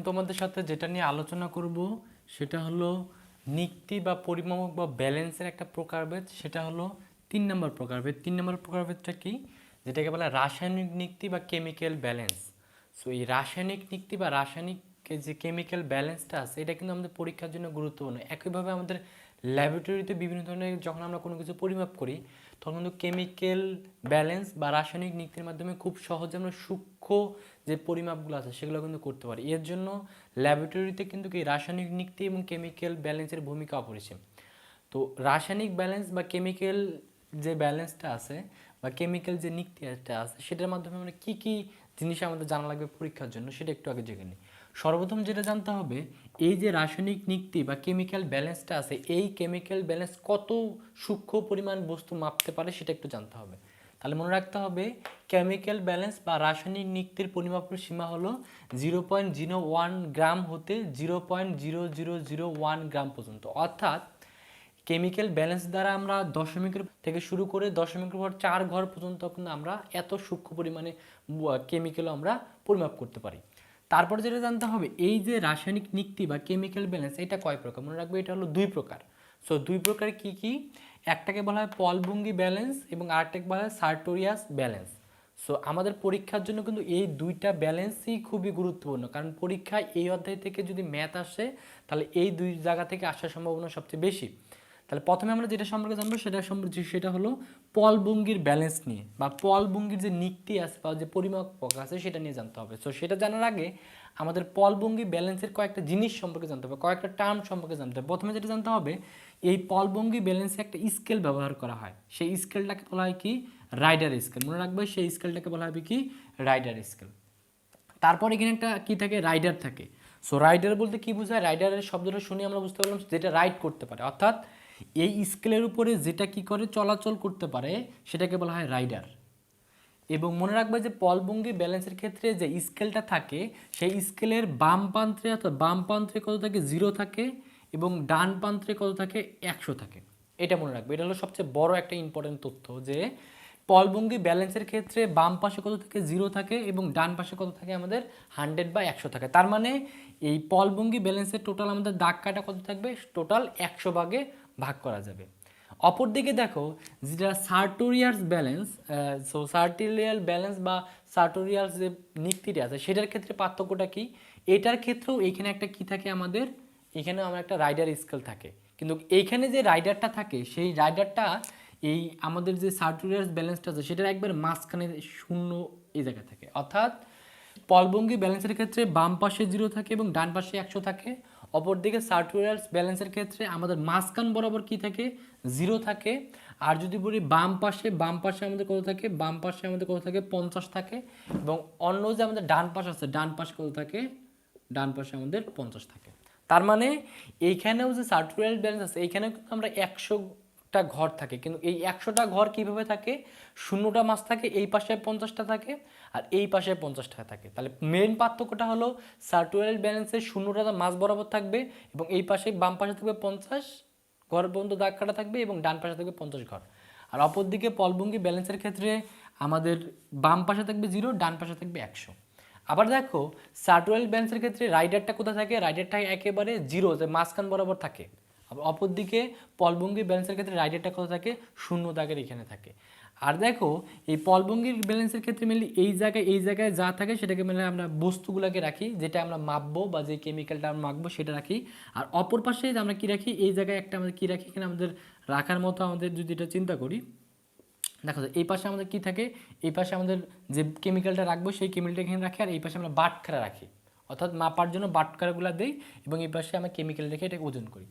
তোমাদের সাথে যেটা নিয়ে আলোচনা করব সেটা হলো নিক্তি বা পরিমাপক বা ব্যালেন্সের একটা প্রকারভেদ, সেটা হলো 3 নম্বর প্রকারভেদ। 3 নম্বর প্রকারভেদটা কি? যেটাকে বলা রাসায়নিক নিক্তি বা কেমিক্যাল ব্যালেন্স। সো এই রাসায়নিক নিক্তি বা রাসায়নিক যে কেমিক্যাল ব্যালেন্সটা আছে এটা কিন্তু আমাদের পরীক্ষার জন্য গুরুত্বপূর্ণ। একইভাবে আমাদের ল্যাবরেটরিতে বিভিন্ন ধরনের যখন আমরা কোনো কিছু পরিমাপ করি তখন কিন্তু কেমিক্যাল ব্যালেন্স বা রাসায়নিক নিক্তির মাধ্যমে খুব সহজে আমরা সূক্ষ্ম যে পরিমাপগুলো আছে সেগুলো কিন্তু করতে পারি। এর জন্য ল্যাবরেটরিতে কিন্তু এই রাসায়নিক নিক্তি এবং কেমিক্যাল ব্যালেন্সের ভূমিকা অপরিসীম। তো রাসায়নিক ব্যালেন্স বা কেমিক্যাল যে ব্যালেন্সটা আছে বা কেমিক্যাল যে নিক্তিয়াটা আছে সেটার মাধ্যমে আমরা কী কী জিনিস আমাদের জানা লাগবে পরীক্ষার জন্য সেটা একটু আগে জেনে নিই। সর্বপ্রথম যেটা জানতে হবে, এই যে রাসায়নিক নিক্তি বা কেমিক্যাল ব্যালেন্সটা আছে এই কেমিক্যাল ব্যালেন্স কত সূক্ষ্ম পরিমাণ বস্তু মাপতে পারে সেটা একটু জানতে হবে। তাহলে মনে রাখতে হবে কেমিক্যাল ব্যালেন্স বা রাসায়নিক নিক্তির পরিমাপের সীমা হলো 0.01 গ্রাম হতে 0.0001 গ্রাম পর্যন্ত। অর্থাৎ কেমিক্যাল ব্যালেন্স দ্বারা আমরা দশমিকের থেকে শুরু করে দশমিকের পর 4 ঘর পর্যন্ত কিন্তু আমরা এত সূক্ষ্ম পরিমাণে কেমিক্যালও আমরা পরিমাপ করতে পারি। তারপর যেটা জানতে হবে, এই যে রাসায়নিক নিক্তি বা কেমিক্যাল ব্যালেন্স এটা কয় প্রকার? মনে রাখবে এটা হলো 2 প্রকার। সো 2 প্রকার কি কি? একটাকে বলা হয় পলভঙ্গি ব্যালেন্স এবং আরেকটাকে বলা হয় সার্টোরিয়াস ব্যালেন্স। সো আমাদের পরীক্ষার জন্য কিন্তু এই দুইটা ব্যালেন্সই খুবই গুরুত্বপূর্ণ, কারণ পরীক্ষায় এই অধ্যায় থেকে যদি ম্যাথ আসে তাহলে এই দুই জায়গা থেকে আসার সম্ভাবনা সবচেয়ে বেশি। তাহলে প্রথমে আমরা যেটা সম্পর্কে জানবো সেটা হলো পলভঙ্গির ব্যালেন্স নিয়ে বা পলভঙ্গির যে নিক্তি আছে বা যে পরিমাপক আছে সেটা নিয়ে জানতে হবে। সো সেটা জানার আগে আমাদের পলভঙ্গি ব্যালেন্সের কয়েকটা জিনিস সম্পর্কে জানতে হবে, কয়েকটা টার্ম সম্পর্কে জানতে হবে। প্রথমে যেটা জানতে হবে, এই পলভঙ্গি ব্যালেন্সে একটা স্কেল ব্যবহার করা হয়, সেই স্কেলটাকে বলা হয় কি? Rider scale. মনে রাখবে সেই স্কেলটাকে বলা হবে কি? Rider scale. তারপর এখানে একটা কি থাকে? রাইডার থাকে। সো রাইডার বলতে কি বোঝায়? রাইডারের শব্দটা শুনে আমরা বুঝতে পারলাম যেটা রাইড করতে পারে, অর্থাৎ এই স্কেলের উপরে যেটা কি করে? চলাচল করতে পারে সেটাকে বলা হয় রাইডার। এবং মনে রাখবে যে পলভঙ্গি ব্যালেন্সের ক্ষেত্রে যে স্কেলটা থাকে সেই স্কেলের বাম প্রান্তে অর্থাৎ বাম প্রান্তে কত থাকে? 0 থাকে এবং ডান প্রান্তে কত থাকে? 100 থাকে। এটা মনে রাখবে, এটা হলো সবচেয়ে বড় একটা ইম্পর্টেন্ট তথ্য যে পলভঙ্গি ব্যালেন্সের ক্ষেত্রে বাম পাশে কত থাকে? 0 থাকে এবং ডান পাশে কত থাকে? আমাদের 100 বা 100 থাকে। তার মানে এই পলভঙ্গি ব্যালেন্সের টোটাল আমাদের দাগ কাটা কত থাকবে? টোটাল 100 ভাগে ভাগ করা যাবে। অপরদিকে দেখো, যেটা সার্টোরিয়াস ব্যালেন্স, সো সার্টোরিয়াল ব্যালেন্স বা সার্টোরিয়াল যে নিক্তিটা আছে সেটার ক্ষেত্রে পার্থক্যটা কি? এটার ক্ষেত্রেও এইখানে একটা কি থাকে? আমাদের এখানে আমার একটা রাইডার স্কেল থাকে, কিন্তু এইখানে যে রাইডারটা থাকে সেই রাইডারটা এই আমাদের যে সার্টোরিয়াস ব্যালেন্সটা আছে সেটার একবার মাঝখানে শূন্য এই জায়গা থাকে। অর্থাৎ পলভঙ্গি ব্যালেন্সের ক্ষেত্রে বাম পাশে 0 থাকে এবং ডান পাশে 100 থাকে। অপরদিকে সার্টোরিয়াল ব্যালেন্সের ক্ষেত্রে আমাদের মাঝখান বরাবর কি থাকে? 0 থাকে। আর যদি বলি বাম পাশে আমাদের কত থাকে? বাম পাশে আমাদের কত থাকে? 50 থাকে। এবং অন্য যে আমাদের ডান পাশ আছে ডান পাশে কত থাকে? ডান পাশে আমাদের 50 থাকে। তার মানে এইখানেও যে সার্টোরিয়াল ব্যালেন্স আছে এইখানেও কিন্তু আমরা 100টা ঘর থাকে, কিন্তু এই 100টা ঘর কিভাবে থাকে? শূন্যটা মাছ থাকে, এই পাশে 50টা থাকে আর এই পাশে 50টা থাকে। তাহলে মেইন পার্থক্যটা হলো সার্টোরিয়াল ব্যালেন্সের শূন্যটা মাছ বরাবর থাকবে এবং এই পাশে বাম পাশে থাকবে 50 ঘর পর্যন্ত দাগ কাটা থাকবে এবং ডান পাশে থাকবে 50 ঘর। আর অপরদিকে পলভঙ্গি ব্যালেন্সের ক্ষেত্রে আমাদের বাম পাশে থাকবে 0, ডান পাশে থাকবে 100। আবার দেখো সার্টোরিয়াল ব্যালেন্সের ক্ষেত্রে রাইডারটা কোথায় থাকে? রাইডারটা একেবারে 0 যে মাঝখান বরাবর থাকে। আবার অপরদিকে পলভঙ্গি ব্যালেন্সের ক্ষেত্রে রাইডারটা কোথায় থাকে? শূন্য দাগের এখানে থাকে। আর দেখো এই পলভঙ্গির ব্যালেন্সের ক্ষেত্রে মেনলি এই জায়গায় যা থাকে সেটাকে মেনলি আমরা বস্তুগুলোকে রাখি, যেটা আমরা মাপবো বা যে কেমিক্যালটা আমরা মাপবো সেটা রাখি। আর অপর পাশে আমরা কি রাখি? এই জায়গায় একটা আমাদের কি রাখি? এখানে আমাদের রাখার মতো আমাদের যদি এটা চিন্তা করি, দেখো এই পাশে আমাদের কি থাকে? এই পাশে আমাদের যে কেমিক্যালটা রাখবো সেই কেমিক্যালটা এখানে রাখি আর এই পাশে আমরা বাটখারা রাখি, অর্থাৎ মাপার জন্য বাটখারাগুলো দিই এবং এই পাশে আমরা কেমিক্যাল রেখে এটাকে ওজন করি।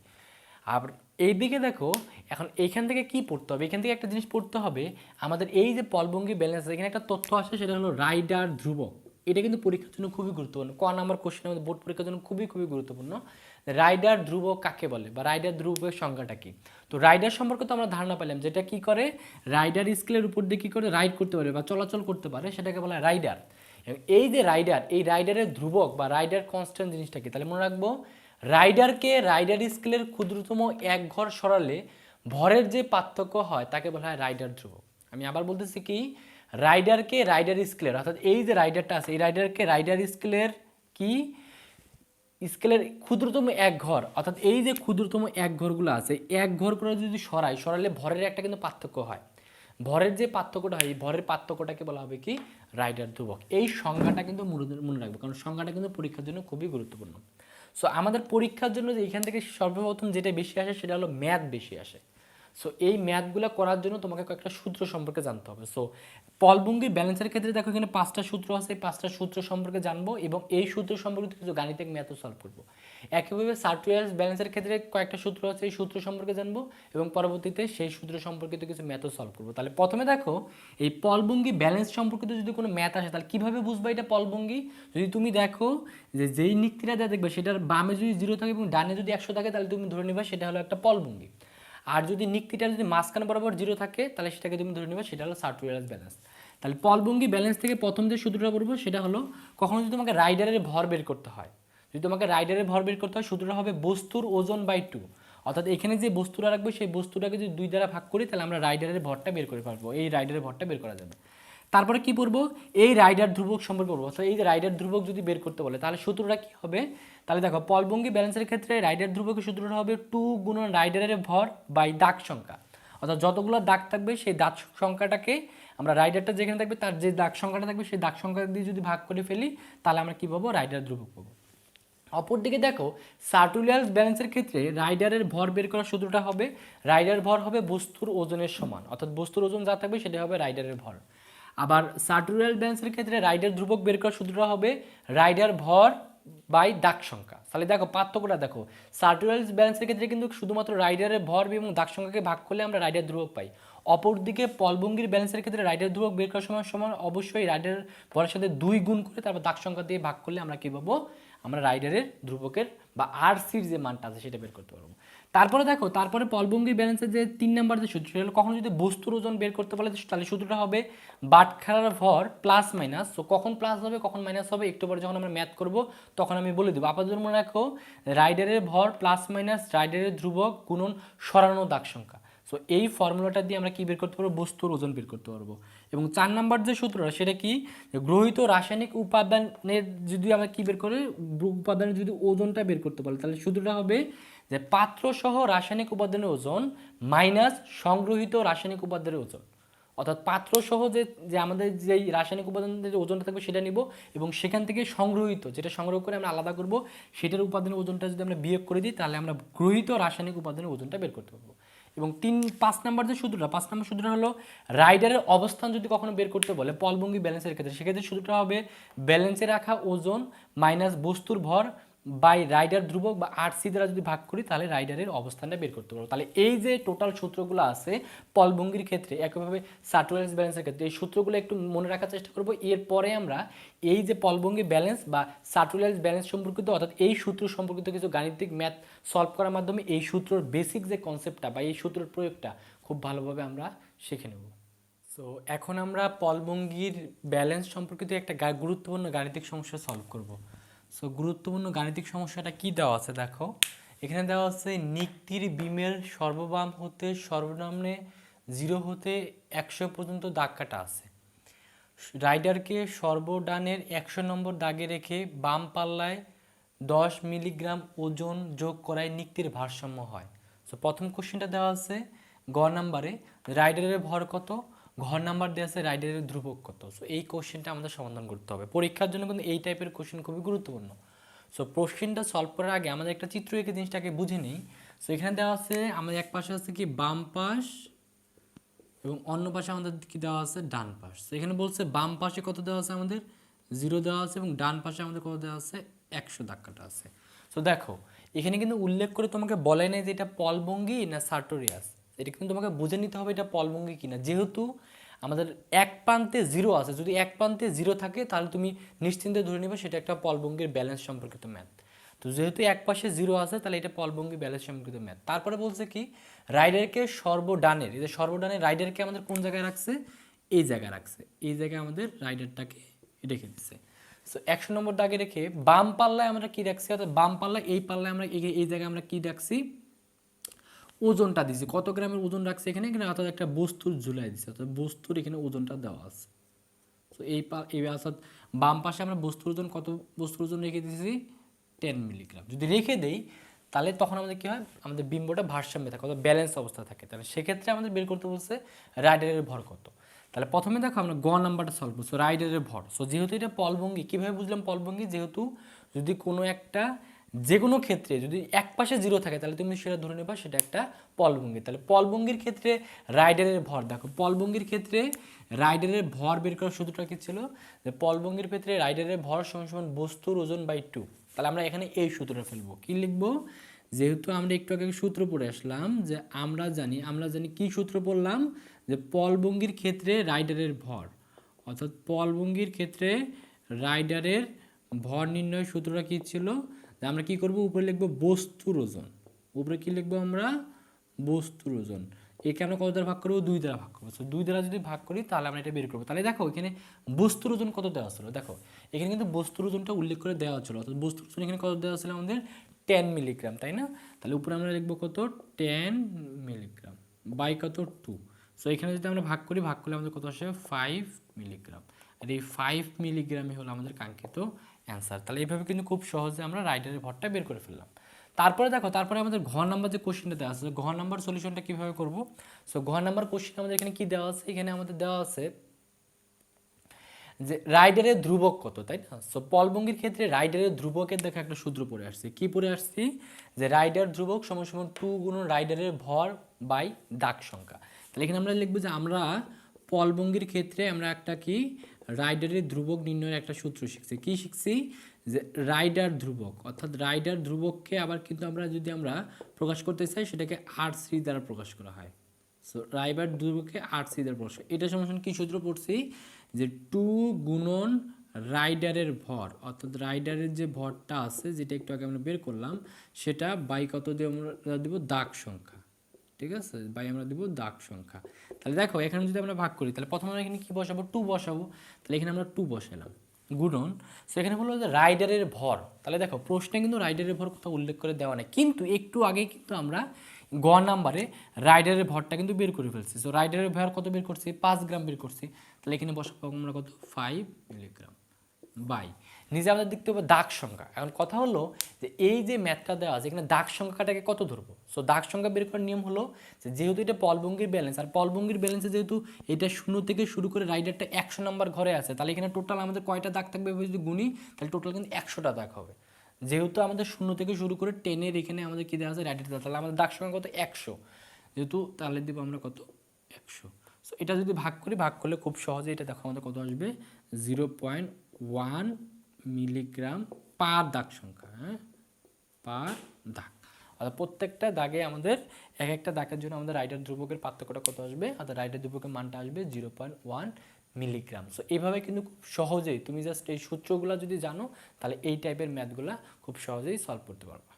আর এইদিকে দেখো এখন এইখান থেকে কি পড়তে হবে? এখান থেকে একটা জিনিস পড়তে হবে, আমাদের এই যে পলভঙ্গি ব্যালেন্স এখানে একটা তথ্য আসে সেটা হলো রাইডার ধ্রুবক। এটা কিন্তু পরীক্ষার জন্য খুবই গুরুত্বপূর্ণ, ক নাম্বার কোশ্চেন আমাদের বোর্ড পরীক্ষার জন্য খুবই খুবই গুরুত্বপূর্ণ। রাইডার ধ্রুবক কাকে বলে বা রাইডার ধ্রুবকের সংখ্যাটা কি? তো রাইডার সম্পর্কে তো আমরা ধারণা পেলাম, যেটা কি করে? রাইডার স্কেলের উপর দিয়ে কি করে রাইড করতে পারে বা চলাচল করতে পারে সেটাকে বলা হয় রাইডার। এই যে রাইডার, এই রাইডারের ধ্রুবক বা রাইডার কনস্ট্যান্ট জিনিসটা কি? তাহলে মনে রাখবো রাইডারকে রাইডার স্কেলের ক্ষুদ্রতম এক ঘর সরালে ভরের যে পার্থক্য হয় তাকে বলা হয় রাইডার ধ্রুবক। আমি আবার বলতেছি কি, রাইডারকে রাইডার স্কেলের অর্থাৎ এই যে রাইডারটা আছে এই রাইডারকে রাইডার স্কেলের কি স্কেলের ক্ষুদ্রতম এক ঘর, অর্থাৎ এই যে ক্ষুদ্রতম এক ঘরগুলো আছে, এক ঘর করে যদি সরালে ভরের একটা কিন্তু পার্থক্য হয়। ভরের যে পার্থক্যটা হয়, এই ভরের পার্থক্যটাকে বলা হবে কি রাইডার ধ্রুবক। এই সংজ্ঞাটা কিন্তু মনে রাখবে, কারণ সংজ্ঞাটা কিন্তু পরীক্ষার জন্য খুবই গুরুত্বপূর্ণ। সো আমাদের পরীক্ষার জন্য যে এখান থেকে সর্বপ্রথম যেটা বেশি আসে সেটা হলো ম্যাথ বেশি আসে। সো এই ম্যাথগুলো করার জন্য তোমাকে কয়েকটা সূত্র সম্পর্কে জানতে হবে। সো পলভঙ্গি ব্যালেন্সের ক্ষেত্রে দেখো এখানে 5টা সূত্র আছে, এই 5টা সূত্র সম্পর্কে জানবো এবং এই সূত্র সম্পর্কিত কিছু গাণিতিক ম্যাথও সলভ করবো। একইভাবে সার্টুয়ার্স ব্যালেন্সের ক্ষেত্রে কয়েকটা সূত্র আছে, এই সূত্র সম্পর্কে জানবো এবং পরবর্তীতে সেই সূত্র সম্পর্কিত কিছু ম্যাথও সলভ করবো। তাহলে প্রথমে দেখো এই পলভঙ্গি ব্যালেন্স সম্পর্কিত যদি কোনো ম্যাথ আসে তাহলে কীভাবে বুঝবা এটা পলভঙ্গি। যদি তুমি দেখো যে যেই নিক্তিটা দেওয়া দেখবে সেটার বামে যদি 0 থাকে এবং ডানে যদি 100 থাকে তাহলে তুমি ধরে নিবা সেটা হলো একটা পলভঙ্গি। আর যদি নিক্তিটা যদি মাঝখানে বরাবর 0 থাকে তাহলে সেটাকে তুমি ধরে নেবে সেটা হলো সার্টুয়ার্স ব্যালেন্স। তাহলে পলভঙ্গি ব্যালেন্স থেকে প্রথম যে সূত্রটা পড়বো সেটা হলো, কখনো যদি তোমাকে রাইডারের ভর বের করতে হয়, যদি তোমাকে রাইডারের ভর বের করতে হয় সূত্রটা হবে বস্তুর ওজন বাই 2। অর্থাৎ এখানে যে বস্তুটা রাখবে সেই বস্তুটাকে যদি 2 দ্বারা ভাগ করি তাহলে আমরা রাইডারের ভরটা বের করে পারবো, এই রাইডারের ভরটা বের করা যাবে। তারপরে কি পড়বো, এই রাইডার ধ্রুবক সম্পর্কে পড়বো। অর্থাৎ এই যে রাইডার ধ্রুবক যদি বের করতে বলে তাহলে সূত্রটা কি হবে, তাহলে দেখো পলভঙ্গি ব্যালেন্সের ক্ষেত্রে রাইডার ধ্রুবকের সূত্রটা হবে 2 গুণন রাইডারের ভর বাই দাগ সংখ্যা। অর্থাৎ যতগুলো দাগ থাকবে সেই দাগ সংখ্যাটাকে আমরা রাইডারটা যেখানে থাকবে তার যে দাগ সংখ্যাটা থাকবে সেই দাগ সংখ্যা দিয়ে যদি ভাগ করে ফেলি তাহলে আমরা কি পাবো, রাইডার ধ্রুবক পাবো। অপরদিকে দেখো সার্টুয়ার্স ব্যালেন্সের ক্ষেত্রে রাইডারের ভর বের করার সূত্রটা হবে, রাইডার ভর হবে বস্তুর ওজনের সমান, অর্থাৎ বস্তুর ওজন যা থাকবে সেটা হবে রাইডারের ভর। আবার সার্টুয়ার্স ব্যালেন্সের ক্ষেত্রে রাইডার ধ্রুবক বের করার সূত্রটা হবে রাইডার ভর বাই দাগ সংখ্যা। তাহলে দেখো পার্থক্যটা দেখো, সার্টুয়ার্স ব্যালেন্সের ক্ষেত্রে কিন্তু শুধুমাত্র রাইডারের ভর এবং দাগ সংখ্যাকে ভাগ করলে আমরা রাইডার ধ্রুবক পাই। অপরদিকে পলভঙ্গির ব্যালেন্সের ক্ষেত্রে রাইডার ধ্রুবক বের করার সময় অবশ্যই রাইডার ভরের সাথে 2 গুণ করে তারপর দাগ সংখ্যা দিয়ে ভাগ করলে আমরা কি পাবো, আমরা রাইডারের ধ্রুবকের বা আরসির যে মানটা আছে সেটা বের করতে পারবো। তারপরে দেখো তারপরে পলভঙ্গি ব্যালেন্সের যে 3 নাম্বার যে সূত্র, সেটা হলো কখনো যদি বস্তুর ওজন বের করতে বলে তাহলে সূত্রটা হবে বাটখারার ভর প্লাস মাইনাস। সো কখন প্লাস হবে কখন মাইনাস হবে একটু পরে যখন আমরা ম্যাথ করব তখন আমি বলে দেবো। আপাতত মনে রাখো রাইডারের ভর প্লাস মাইনাস রাইডারের ধ্রুবক গুণন সরানো দাগ সংখ্যা। সো এই ফর্মুলাটা দিয়ে আমরা কি বের করতে পারবো, বস্তুর ওজন বের করতে পারবো। এবং 4 নাম্বার যে সূত্রটা সেটা কি, গ্রহিত রাসায়নিক উপাদানের যদি আমরা কি বের করে, উপাদানের যদি ওজনটা বের করতে পারি তাহলে সূত্রটা হবে যে পাত্রসহ রাসায়নিক উপাদানের ওজন মাইনাস সংগ্রহিত রাসায়নিক উপাদানের ওজন। অর্থাৎ পাত্রসহ যে আমাদের যেই রাসায়নিক উপাদানের যে ওজনটা থাকবে সেটা নিব এবং সেখান থেকে সংগ্রহিত যেটা সংগ্রহ করে আমরা আলাদা করব সেটার উপাদানের ওজনটা যদি আমরা বিয়োগ করে দিই তাহলে আমরা গ্রহিত রাসায়নিক উপাদানের ওজনটা বের করতে পারবো। এবং 5 নাম্বার যে সূত্রটা, 5 নাম্বার সূত্রটা হলো রাইডারের অবস্থান যদি কখনো বের করতে বলে পলভঙ্গি ব্যালেন্সের ক্ষেত্রে, সেক্ষেত্রে সূত্রটা হবে ব্যালেন্সে রাখা ওজন মাইনাস বস্তুর ভর বাই রাইডার ধ্রুবক বা আরসি দ্বারা যদি ভাগ করি তাহলে রাইডারের অবস্থানটা বের করতে পারবো। তাহলে এই যে টোটাল সূত্রগুলো আছে পলভঙ্গির ক্ষেত্রে, একইভাবে সার্টুয়ার্স ব্যালেন্সের ক্ষেত্রে এই সূত্রগুলো একটু মনে রাখার চেষ্টা করবো। এরপরে আমরা এই যে পলভঙ্গি ব্যালেন্স বা সার্টুয়ার্স ব্যালেন্স সম্পর্কিত অর্থাৎ এই সূত্র সম্পর্কিত কিছু গাণিতিক ম্যাথ সলভ করার মাধ্যমে এই সূত্রের বেসিক যে কনসেপ্টটা বা এই সূত্রের প্রয়োগটা খুব ভালোভাবে আমরা শিখে নেব। সো এখন আমরা পলভঙ্গির ব্যালেন্স সম্পর্কিত একটা গুরুত্বপূর্ণ গাণিতিক সমস্যা সলভ করব। সো গুরুত্বপূর্ণ গাণিতিক সমস্যাটা কি দেওয়া আছে দেখো, এখানে দেওয়া আছে নিক্তির বিমের সর্ববাম হতে সর্বনিম্নে 0 হতে 100 পর্যন্ত দাগ কাটা আছে। রাইডারকে সর্বডানের 100 নম্বর দাগে রেখে বাম পাল্লায় 10 মিলিগ্রাম ওজন যোগ করায় নিক্তির ভারসাম্য হয়। সো প্রথম কোশ্চেনটা দেওয়া আছে গ নাম্বারে রাইডারের ভর কত, ঘর নাম্বার দেওয়া আছে রাইডারের ধ্রুবক কত। সো এই কোশ্চেনটা আমাদের সমাধান করতে হবে। পরীক্ষার জন্য কিন্তু এই টাইপের কোশ্চেন খুবই গুরুত্বপূর্ণ। সো কোশ্চেনটা সলভ করার আগে আমাদের একটা চিত্র এঁকে জিনিসটাকে বুঝে নিই। সো এখানে দেওয়া আছে আমাদের এক পাশে আছে কি বাম পাশ এবং অন্য পাশে আমাদের কি দেওয়া আছে ডান পাশ। এখানে বলছে বাম পাশে কত দেওয়া আছে আমাদের 0 দেওয়া আছে এবং ডান পাশে আমাদের কত দেওয়া আছে 100 দাগ কাটা আছে। সো দেখো এখানে কিন্তু উল্লেখ করে তোমাকে বলে নাই যে এটা পলভঙ্গি না সার্টোরিয়াস, এটা কিন্তু তোমাকে বুঝে নিতে হবে এটা পলভঙ্গি কিনা। যেহেতু আমাদের এক প্রান্তে 0 আছে, যদি এক প্রান্তে 0 থাকে তাহলে তুমি নিশ্চিন্তে ধরে নেবে সেটা একটা পলভঙ্গির ব্যালেন্স সম্পর্কিত ম্যাথ। তো যেহেতু এক পাশে 0 আছে তাহলে এটা পলভঙ্গি ব্যালেন্স সম্পর্কিত ম্যাথ। তারপরে বলছে কি রাইডারকে সর্বডানের, এই যে সর্বডানের রাইডারকে আমাদের কোন জায়গায় রাখছে, এই জায়গায় রাখছে, এই জায়গায় আমাদের রাইডারটাকে রেখে দিচ্ছে। সো 100 নম্বর দাগে রেখে বাম পাল্লায় আমরা কি রাখছি, অর্থাৎ বাম পাল্লায় এই পাল্লায় আমরা এই জায়গায় আমরা কি রাখছি, ওজনটা দিছি, কত গ্রামের ওজন রাখছি এখানে, এখানে অর্থাৎ একটা বস্তুর ঝুলাই দিছি, অর্থাৎ বস্তুর এখানে ওজনটা দেওয়া আছে। তো এই অর্থাৎ বাম পাশে আমরা বস্তুর ওজন কত, বস্তুর ওজন রেখে দিয়েছি 10 মিলিগ্রাম। যদি রেখে দেই তাহলে তখন আমাদের কি হয়, আমাদের বিম্বটা ভারসাম্যে থাকে অথবা ব্যালেন্স অবস্থা থাকে। তাহলে সেক্ষেত্রে আমাদের বের করতে বলছে রাইডারের ভর কত। তাহলে প্রথমে দেখো আমরা গ নাম্বারটা সলভ করছি, রাইডারের ভর। সো যেহেতু এটা পলভঙ্গি, কীভাবে বুঝলাম পলভঙ্গি, যেহেতু যদি কোনো একটা যে কোনো ক্ষেত্রে যদি এক পাশে জিরো থাকে তাহলে তুমি সেটা ধরে নেবা সেটা একটা পলভঙ্গি। তাহলে পলভঙ্গির ক্ষেত্রে রাইডারের ভর দেখো, পলভঙ্গির ক্ষেত্রে রাইডারের ভর বের করার সূত্রটা কি ছিল, যে পলভঙ্গির ক্ষেত্রে রাইডারের ভর সমান সমান বস্তুর ওজন বাই 2। তাহলে আমরা এখানে এই সূত্রটা ফেলবো, কি লিখবো, যেহেতু আমরা একটু আগে সূত্র পড়ে আসলাম যে আমরা জানি কি সূত্র পড়লাম, যে পলভঙ্গির ক্ষেত্রে রাইডারের ভর, অর্থাৎ পলভঙ্গির ক্ষেত্রে রাইডারের ভর নির্ণয় সূত্রটা কি ছিল, যে আমরা কি করব, উপরে লিখবো বস্তুর ওজন, উপরে কি লিখবো আমরা, বস্তুর ওজন। একে আমরা কত দ্বারা ভাগ করবো, 2 দ্বারা ভাগ করবো। 2 দ্বারা যদি ভাগ করি তাহলে আমরা এটা বের করবো। তাহলে দেখো এখানে বস্তুর ওজন কত দেওয়া ছিল, দেখো এখানে কিন্তু বস্তুর ওজনটা উল্লেখ করে দেওয়া ছিল, অর্থাৎ বস্তুর ওজন এখানে কত দেওয়া ছিল আমাদের 10 মিলিগ্রাম, তাই না। তাহলে উপরে আমরা লিখবো কত, 10 মিলিগ্রাম বাই কত 2। সো এখানে যদি আমরা ভাগ করি, ভাগ করলে আমাদের কত আসে 5 মিলিগ্রাম। আর এই 5 মিলিগ্রামই হলো আমাদের কাঙ্ক্ষিত অ্যান্সার। তাহলে এইভাবে কিন্তু খুব সহজে আমরা রাইডারের ভরটা বের করে ফেললাম। তারপরে দেখো, তারপরে আমাদের ঘ নাম্বার যে কোশ্চেনটা দেওয়া আছে, ঘ নাম্বার সলিউশনটা কীভাবে করবো। সো ঘ নাম্বার কোশ্চেন আমাদের এখানে কি দেওয়া আছে, এখানে আমাদের দেওয়া আছে যে রাইডারের ধ্রুবক কত, তাই না। সো পলভঙ্গির ক্ষেত্রে রাইডারের ধ্রুবকের দেখো একটা সূত্র পড়ে আসছে, কি পড়ে আসছি, যে রাইডার ধ্রুবক সমান সমান 2 গুণ রাইডারের ভর বাই দাগ সংখ্যা। তাহলে এখানে আমরা লিখবো যে আমরা পলভঙ্গির ক্ষেত্রে আমরা একটা কি রাইডারের ধ্রুবক নির্ণয়ের একটা সূত্র শিখছি, কি শিখছি, যে রাইডার ধ্রুবক, অর্থাৎ রাইডার ধ্রুবককে আবার কিন্তু আমরা যদি আমরা প্রকাশ করতে চাই সেটাকে R3 দ্বারা প্রকাশ করা হয়। সো রাইডার ধ্রুবককে R3 দ্বারা প্রকাশ, এটা সমান কি সূত্র পড়ছি, যে 2 গুণন রাইডারের ভর, অর্থাৎ রাইডারের যে ভরটা আছে যেটা একটু আগে আমরা বের করলাম সেটা বাই কত দিয়ে আমরা দেবো, দাগ সংখ্যা, ঠিক আছে, বাই আমরা দেবো দাগ সংখ্যা। তাহলে দেখো এখানে যদি আমরা ভাগ করি তাহলে প্রথমে আমরা এখানে কি বসাবো, 2 বসাবো। তাহলে এখানে আমরা 2 বসালাম গুণন, সো এখানে বললো যে রাইডারের ভর। তাহলে দেখো প্রশ্নে কিন্তু রাইডারের ভর কোথাও উল্লেখ করে দেওয়া নেই, কিন্তু একটু আগে কিন্তু আমরা গ নাম্বারে রাইডারের ভরটা কিন্তু বের করে ফেলছি। সো রাইডারের ভর কত বের করছি, 5 গ্রাম বের করছি। তাহলে এখানে বসাবো আমরা কত, 5 মিলিগ্রাম বাই, নিজে আমাদের দেখতে হবে দাগ সংখ্যা। এখন কথা হলো যে এই যে ম্যাথটা দেওয়া আছে এখানে দাগ সংখ্যাটাকে কত ধরবো। সো দাগ সংখ্যা বের করার নিয়ম হলো যে যেহেতু এটা পলভঙ্গির ব্যালেন্স, আর পলভঙ্গির ব্যালেন্সে যেহেতু এটা 0 থেকে শুরু করে রাইডারটা 100 নাম্বার ঘরে আছে, তাহলে এখানে টোটাল আমাদের কয়টা দাগ থাকবে যদি গুনি, তাহলে টোটাল কিন্তু 100টা দাগ হবে। যেহেতু আমাদের 0 থেকে শুরু করে 10-এর এখানে আমাদের কি দেওয়া আছে, রাইডারটা, তাহলে আমাদের দাগ সংখ্যা কত, 100। যেহেতু তাহলে দিব আমরা কত, 100। সো এটা যদি ভাগ করি, ভাগ করলে খুব সহজে এটা দেখো আমাদের কত আসবে, 0.1 মিলিগ্রাম পার দাগ সংখ্যা, হ্যাঁ, পার দাগ। অর্থাৎ প্রত্যেকটা দাগে আমাদের এক একটা দাগের জন্য আমাদের রাইডার ধ্রুবকের পার্থক্যটা কত আসবে, অর্থাৎ রাইডার ধ্রুবকের মানটা আসবে 0.1 মিলিগ্রাম। সো এইভাবে কিন্তু খুব সহজেই তুমি জাস্ট এই সূত্রগুলো যদি জানো তাহলে এই টাইপের ম্যাথগুলো খুব সহজেই সলভ করতে পারবে।